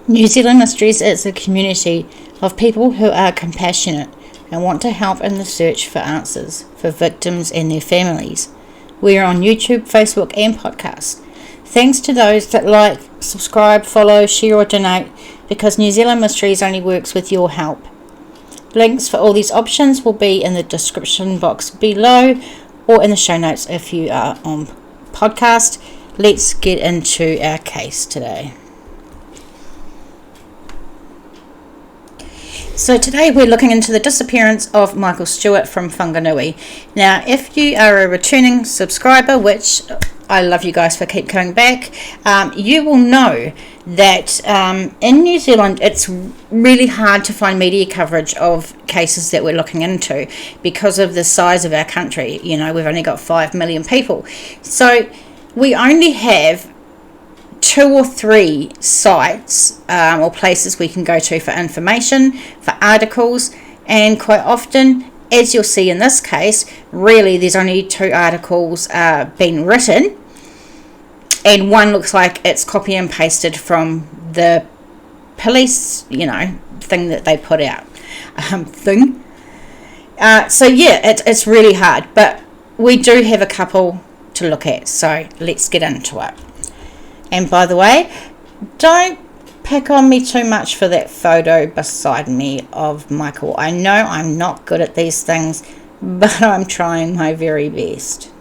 New Zealand Mysteries is a community of people who are compassionate and want to help in the search for answers for victims and their families. We are on YouTube, Facebook and podcast. Thanks to those that like, subscribe, follow, share or donate, because New Zealand Mysteries only works with your help. Links for all these options will be in the description box below or in the show notes if you are on podcast. Let's get into our case today. So today we're looking into the disappearance of Michael Stewart from Whanganui. Now, if you are a returning subscriber, which I love you guys for keep coming back, you will know that in New Zealand it's really hard to find media coverage of cases that we're looking into because of the size of our country. You know, we've only got 5 million people. So we only have 2 or 3 sites or places we can go to for information, for articles, and quite often, as you'll see in this case, really there's only 2 articles being written, and one looks like it's copy and pasted from the police, thing that they put out. So yeah, it's really hard, but we do have a couple to look at, so let's get into it. And by the way, don't pick on me too much for that photo beside me of Michael. I know I'm not good at these things, but I'm trying my very best.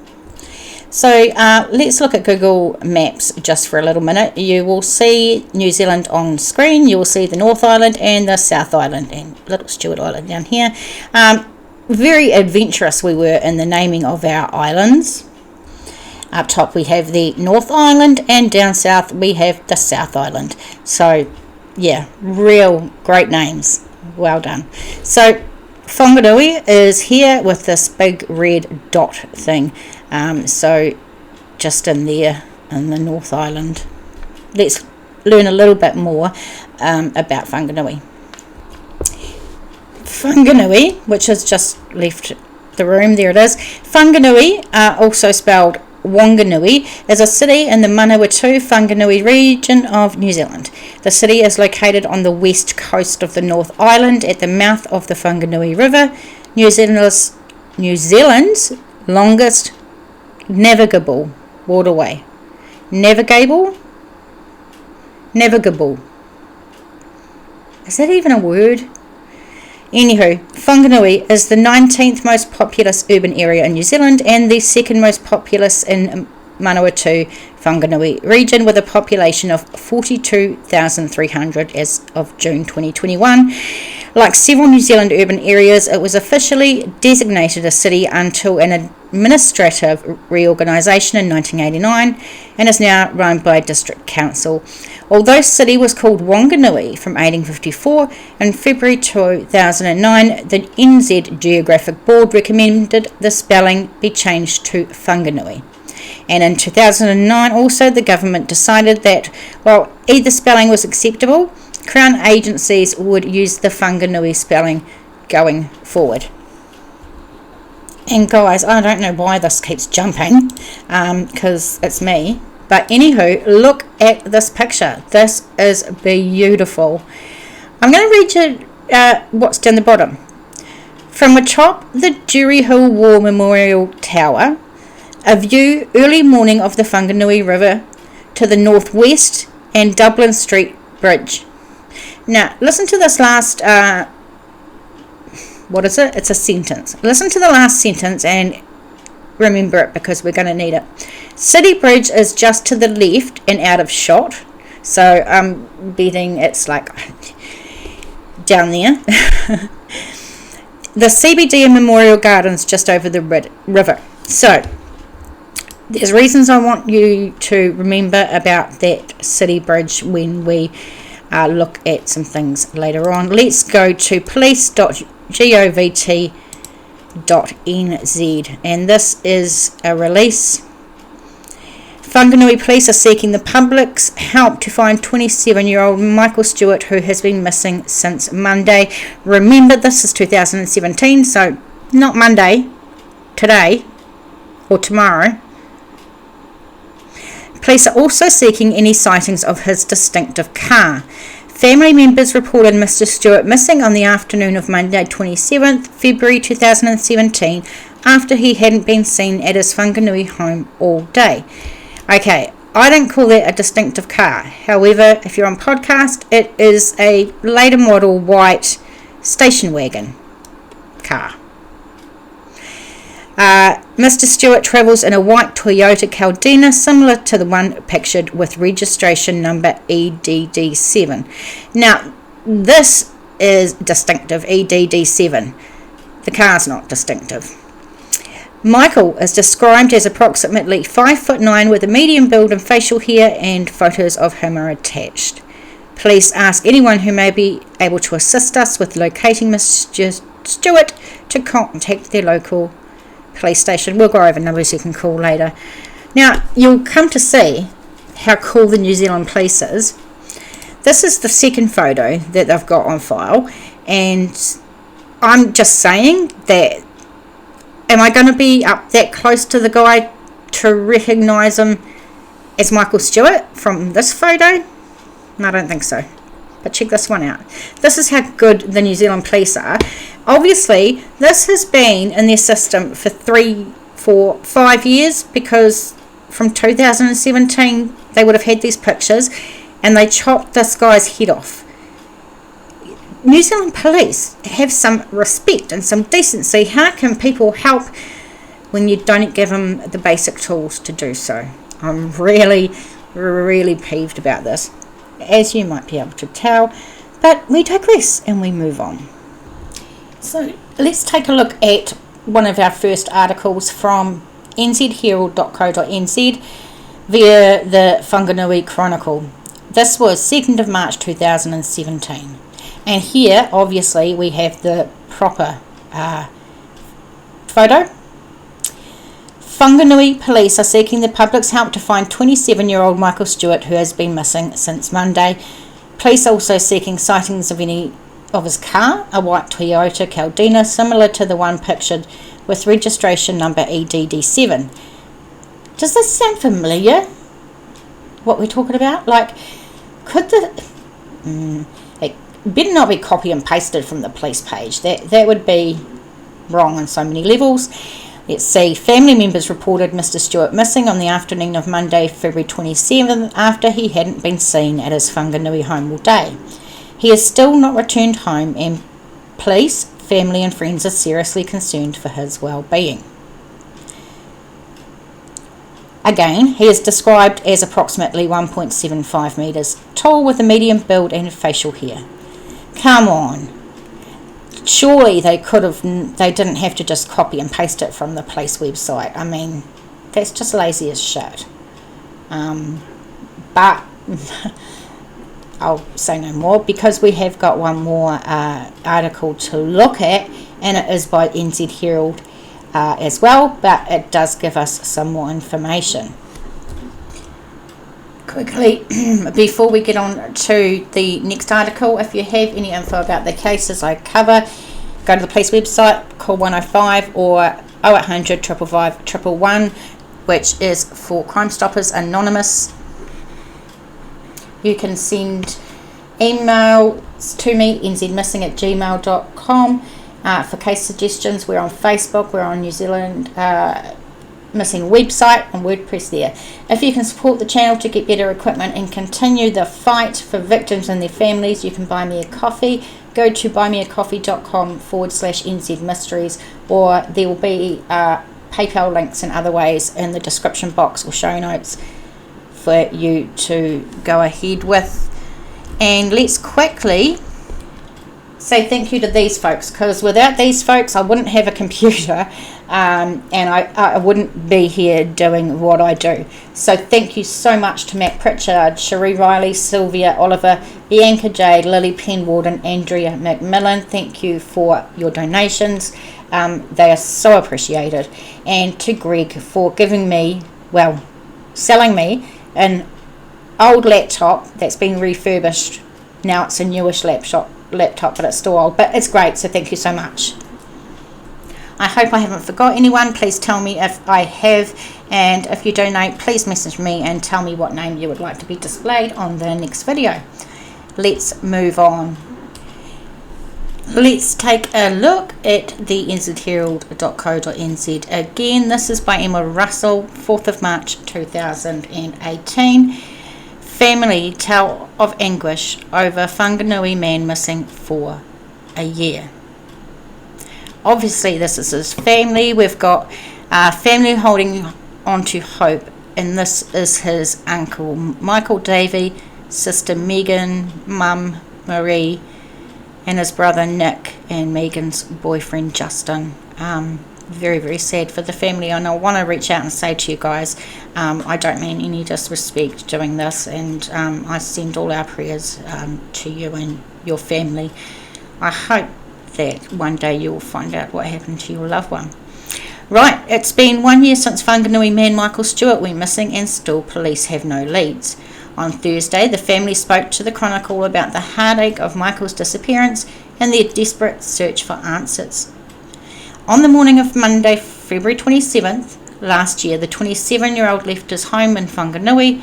So let's look at Google Maps just for a little minute. You will see New Zealand on screen. You will see the North Island and the South Island and Little Stewart Island down here. Very adventurous we were in the naming of our islands. Up top we have the North Island and down south we have the South Island. So yeah, real great names. Well done. So Whanganui is here with this big red dot thing. So just in there in the North Island. Let's learn a little bit more about Whanganui. Whanganui, which has just left the room, there it is. Whanganui, also spelled Whanganui, is a city in the Manawatu Whanganui region of New Zealand. The city is located on the west coast of the North Island at the mouth of the Whanganui River, New Zealand's longest navigable waterway. Navigable? Is that even a word? Anywho, Whanganui is the 19th most populous urban area in New Zealand and the second most populous in Manawatu Whanganui region, with a population of 42,300 as of June 2021. Like several New Zealand urban areas, it was officially designated a city until an administrative reorganisation in 1989 and is now run by District Council. Although the city was called Whanganui from 1854, in February 2009 the NZ Geographic Board recommended the spelling be changed to Whanganui. And in 2009 also the government decided that while either spelling was acceptable, Crown agencies would use the Whanganui spelling going forward. And guys, I don't know why this keeps jumping, because it's me. But anywho, look at this picture. This is beautiful. I'm going to read you what's down the bottom. From atop the Jury Hill War Memorial Tower, a view early morning of the Whanganui River to the northwest and Dublin Street Bridge. Now, listen to this last, what is it? It's a sentence. Listen to the last sentence and remember it because we're going to need it. City Bridge is just to the left and out of shot. So I'm betting it's like down there. The CBD and Memorial Gardens just over the river. So there's reasons I want you to remember about that City Bridge when we look at some things later on. Let's go to police.govt.nz, and this is a release. Whanganui police are seeking the public's help to find 27-year-old Michael Stewart, who has been missing since Monday. Remember, this is 2017, so not Monday, today or tomorrow. Police are also seeking any sightings of his distinctive car. Family members reported Mr. Stewart missing on the afternoon of Monday 27th February 2017 after he hadn't been seen at his Whanganui home all day. Okay, I don't call that a distinctive car. However, if you're on podcast, it is a later model white station wagon car. Mr. Stewart travels in a white Toyota Caldina similar to the one pictured with registration number EDD7. Now, this is distinctive, EDD7. The car's not distinctive. Michael is described as approximately 5'9" with a medium build and facial hair, and photos of him are attached. Police ask anyone who may be able to assist us with locating Mr. Stewart to contact their local police station. We'll go over numbers you can call later. Now, you'll come to see how cool the New Zealand police is. This is the second photo that they've got on file, and I'm just saying that, am I going to be up that close to the guy to recognise him as Michael Stewart from this photo? No, I don't think so. But check this one out. This is how good the New Zealand police are. Obviously, this has been in their system for 3, 4, 5 years, because from 2017 they would have had these pictures and they chopped this guy's head off. New Zealand police have some respect and some decency. How can people help when you don't give them the basic tools to do so? I'm really, really peeved about this, as you might be able to tell, but we digress and we move on. So let's take a look at one of our first articles from nzherald.co.nz via the Whanganui Chronicle. This was 2nd of March 2017, and here obviously we have the proper photo. Whanganui police are seeking the public's help to find 27-year-old Michael Stewart, who has been missing since Monday. Police are also seeking sightings of any of his car, a white Toyota Caldina similar to the one pictured with registration number EDD7. Does this sound familiar? What we're talking about? Like, could it better not be copy and pasted from the police page. That would be wrong on so many levels. Let's see. Family members reported Mr. Stewart missing on the afternoon of Monday, February 27th, after he hadn't been seen at his Whanganui home all day. He has still not returned home, and police, family and friends are seriously concerned for his well-being. Again, he is described as approximately 1.75 metres tall with a medium build and facial hair. Come on. Surely they didn't have to just copy and paste it from the police website. I mean, that's just lazy as shit. But I'll say no more, because we have got one more article to look at, and it is by NZ Herald as well, but it does give us some more information. Quickly, before we get on to the next article, if you have any info about the cases I cover, go to the police website, call 105 or 0800 555 111, which is for Crimestoppers Anonymous. You can send emails to me, nzmissing@gmail.com, for case suggestions. We're on Facebook, we're on New Zealand Missing website, on WordPress there. If you can support the channel to get better equipment and continue the fight for victims and their families, you can buy me a coffee. Go to buymeacoffee.com/NZ Mysteries, or there will be PayPal links and other ways in the description box or show notes for you to go ahead with. And let's quickly say thank you to these folks, because without these folks I wouldn't have a computer, and I wouldn't be here doing what I do. So thank you so much to Matt Pritchard, Cherie Riley, Sylvia Oliver, Bianca Jade, Lily Penward and Andrea McMillan. Thank you for your donations. They are so appreciated. And to Greg for giving me, selling me an old laptop that's been refurbished. Now it's a newish laptop, but it's still old, but it's great, so thank you so much. I hope I haven't forgot anyone. Please tell me if I have, and if you donate, please message me and tell me what name you would like to be displayed on the next video. let's move on. Let's take a look at the nzherald.co.nz. Again, this is by Emma Russell, 4th of March 2018. Family tell of anguish over Whanganui man missing for a year. Obviously, this is his family. We've got family holding on to hope, and this is his uncle Michael Davey, sister Megan, mum Marie, and his brother Nick, and Megan's boyfriend Justin. Very, very sad for the family, and I want to reach out and say to you guys, I don't mean any disrespect doing this, and I send all our prayers to you and your family. I hope that one day you will find out what happened to your loved one. Right, it's been 1 year since Whanganui man Michael Stewart went missing, and still police have no leads. On Thursday, the family spoke to the Chronicle about the heartache of Michael's disappearance and their desperate search for answers. On the morning of Monday, February 27th, last year, the 27-year-old left his home in Whanganui,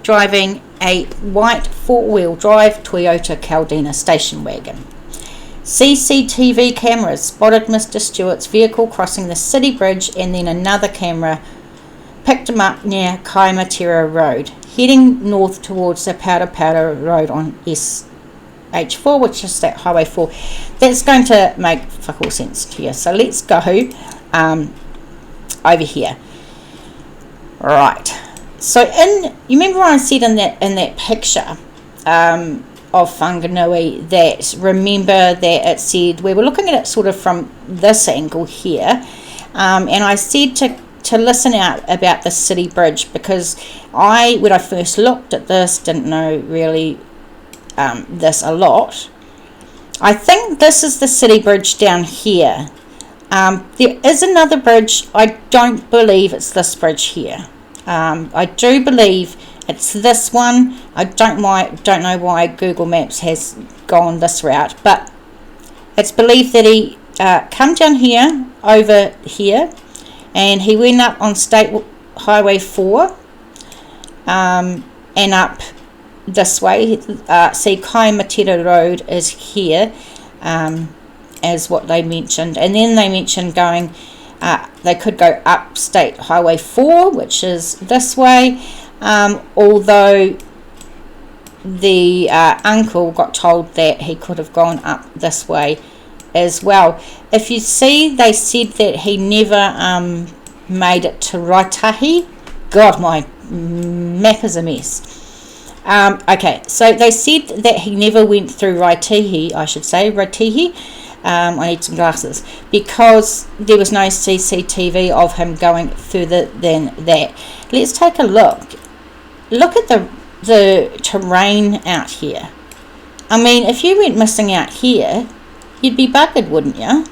driving a white four-wheel drive Toyota Caldina station wagon. CCTV cameras spotted Mr. Stewart's vehicle crossing the city bridge, and then another camera picked him up near Kiwibank Road, heading north towards the Powder Road on SH4, which is that Highway 4. That's going to make fuck all sense to you. So let's go over here. Right. So you remember what I said in that picture of Whanganui, that remember that it said we were looking at it sort of from this angle here, and I said to listen out about the city bridge, because when I first looked at this, didn't know really this a lot. I think this is the city bridge down here. There is another bridge. I don't believe it's this bridge here. I do believe it's this one. I don't know why Google Maps has gone this route, but it's believed that he come down here, over here, and he went up on State Highway 4 and up this way. See, Kiwibank Road is here, as what they mentioned. And then they mentioned going, they could go up State Highway 4, which is this way, although the uncle got told that he could have gone up this way as well. If you see, they said that he never made it to Raitahi. God, my map is a mess. Okay, so they said that he never went through Raitihi, I need some glasses, because there was no CCTV of him going further than that. Let's take a look. Look at the terrain out here. I mean, if you went missing out here, you'd be buggered, wouldn't you?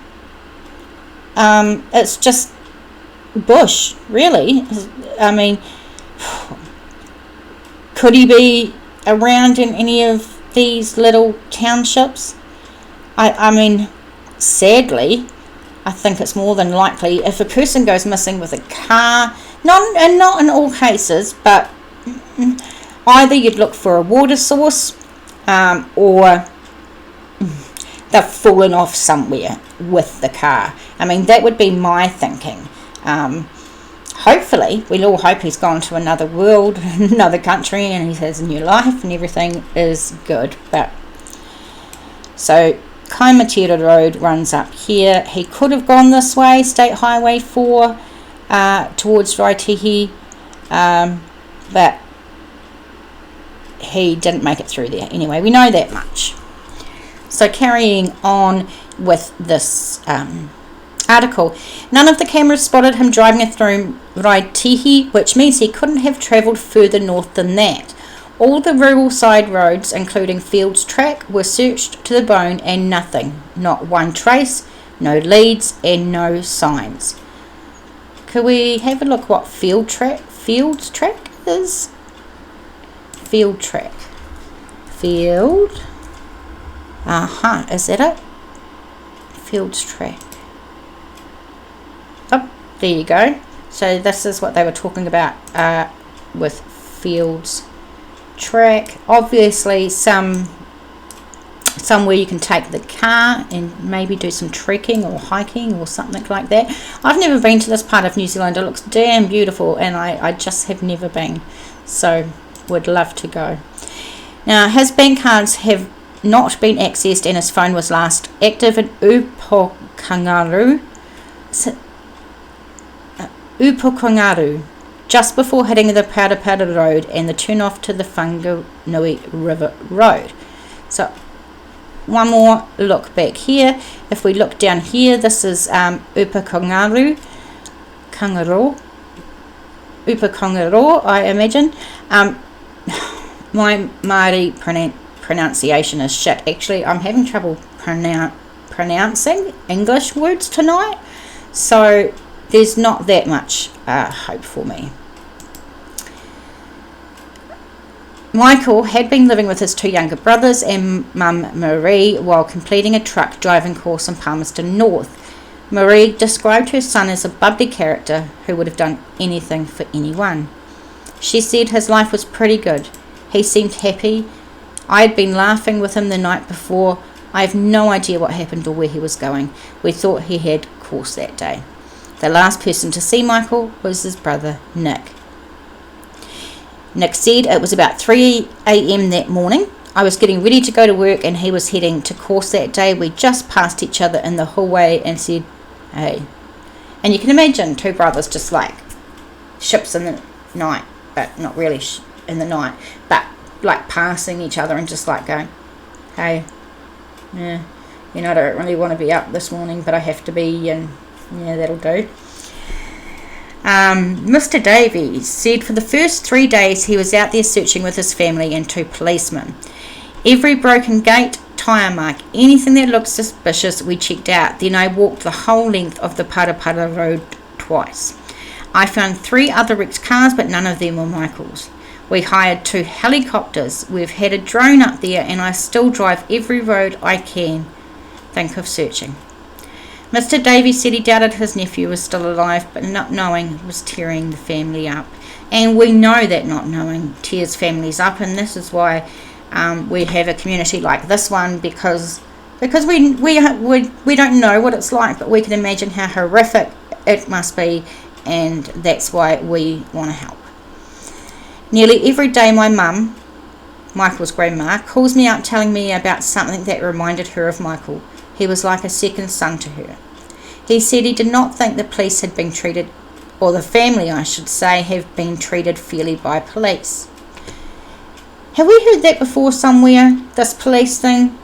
It's just bush, really. I mean, could he be around in any of these little townships? I mean, sadly, I think it's more than likely if a person goes missing with a car, not in all cases, but either you'd look for a water source, or they've fallen off somewhere with the car. I mean, that would be my thinking. Hopefully, we'll all hope he's gone to another world, another country, and he has a new life and everything is good. But so Kiwibank Road runs up here. He could have gone this way, State Highway 4, towards Raitihi, but he didn't make it through there. Anyway, we know that much. So carrying on with this article, none of the cameras spotted him driving through Raitihi, which means he couldn't have travelled further north than that. All the rural side roads, including Fields Track, were searched to the bone, and nothing, not one trace, no leads and no signs. Could we have a look what Fields Track is? Field Track. Field. Is that it? Fields Track. Oh, there you go. So this is what they were talking about with Fields Track. Obviously some somewhere you can take the car and maybe do some trekking or hiking or something like that. I've never been to this part of New Zealand. It looks damn beautiful, and I just have never been, so would love to go. Now, his bank cards have not been accessed, and his phone was last active in Upokangaru, just before hitting the Parapara Road and the turn off to the Whanganui River Road. So one more look back here. If we look down here, this is Upakangaro, I imagine. My Māori pronunciation is shit. Actually, I'm having trouble pronouncing English words tonight, so there's not that much hope for me. Michael had been living with his two younger brothers and mum Marie while completing a truck driving course in Palmerston North. Marie described her son as a bubbly character who would have done anything for anyone. She said his life was pretty good. He seemed happy. I had been laughing with him the night before. I have no idea what happened or where he was going. We thought he had course that day. The last person to see Michael was his brother Nick. Nick said it was about 3 a.m. that morning. I was getting ready to go to work and he was heading to course that day. We just passed each other in the hallway and said, hey. And you can imagine two brothers just like ships in the night, but not really in the night, but like passing each other and just like going, hey, yeah, I don't really want to be up this morning, but I have to be, and yeah, that'll do. Mr. Davies said for the first 3 days he was out there searching with his family and two policemen. Every broken gate, tyre mark, anything that looked suspicious we checked out. Then I walked the whole length of the Parapara Road twice. I found 3 other wrecked cars, but none of them were Michael's. We hired 2 helicopters. We've had a drone up there, and I still drive every road I can think of searching. Mr. Davies said he doubted his nephew was still alive, but not knowing was tearing the family up. And we know that not knowing tears families up, and this is why we have a community like this one, because we don't know what it's like, but we can imagine how horrific it must be, and that's why we want to help. Nearly every day my mum, Michael's grandma, calls me up telling me about something that reminded her of Michael. He was like a second son to her. He said he did not think the police had been treated, or the family I should say, have been treated fairly by police. Have we heard that before somewhere, this police thing?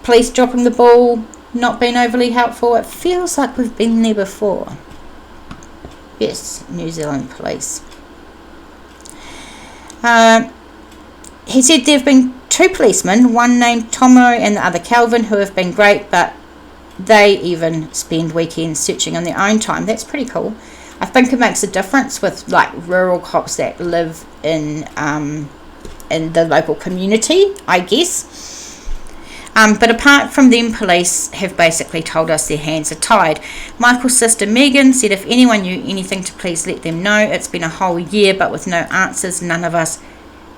Police dropping the ball, not being overly helpful? It feels like we've been there before. Yes, New Zealand police. He said there have been 2 policemen, one named Tomo and the other Calvin, who have been great, but they even spend weekends searching on their own time. That's pretty cool. I think it makes a difference with like rural cops that live in the local community, I guess. But apart from them, police have basically told us their hands are tied. Michael's sister Megan said if anyone knew anything to please let them know. It's been a whole year, but with no answers, none of us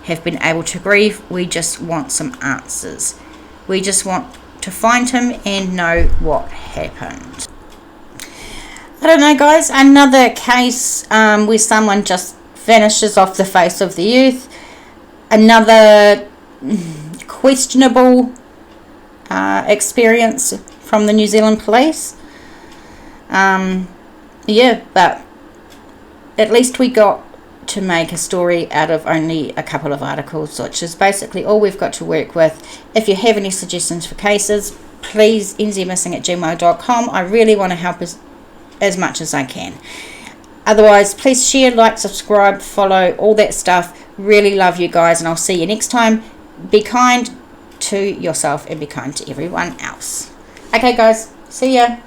have been able to grieve. We just want some answers. We just want to find him and know what happened. I don't know, guys, another case where someone just vanishes off the face of the earth. Another questionable experience from the New Zealand police. Yeah, but at least we got to make a story out of only a couple of articles, which is basically all we've got to work with. If you have any suggestions for cases, please nzmissing@gmail.com. I really want to help as much as I can. Otherwise, please share, like, subscribe, follow, all that stuff. Really love you guys, and I'll see you next time. Be kind to yourself and be kind to everyone else. Okay, guys, see ya.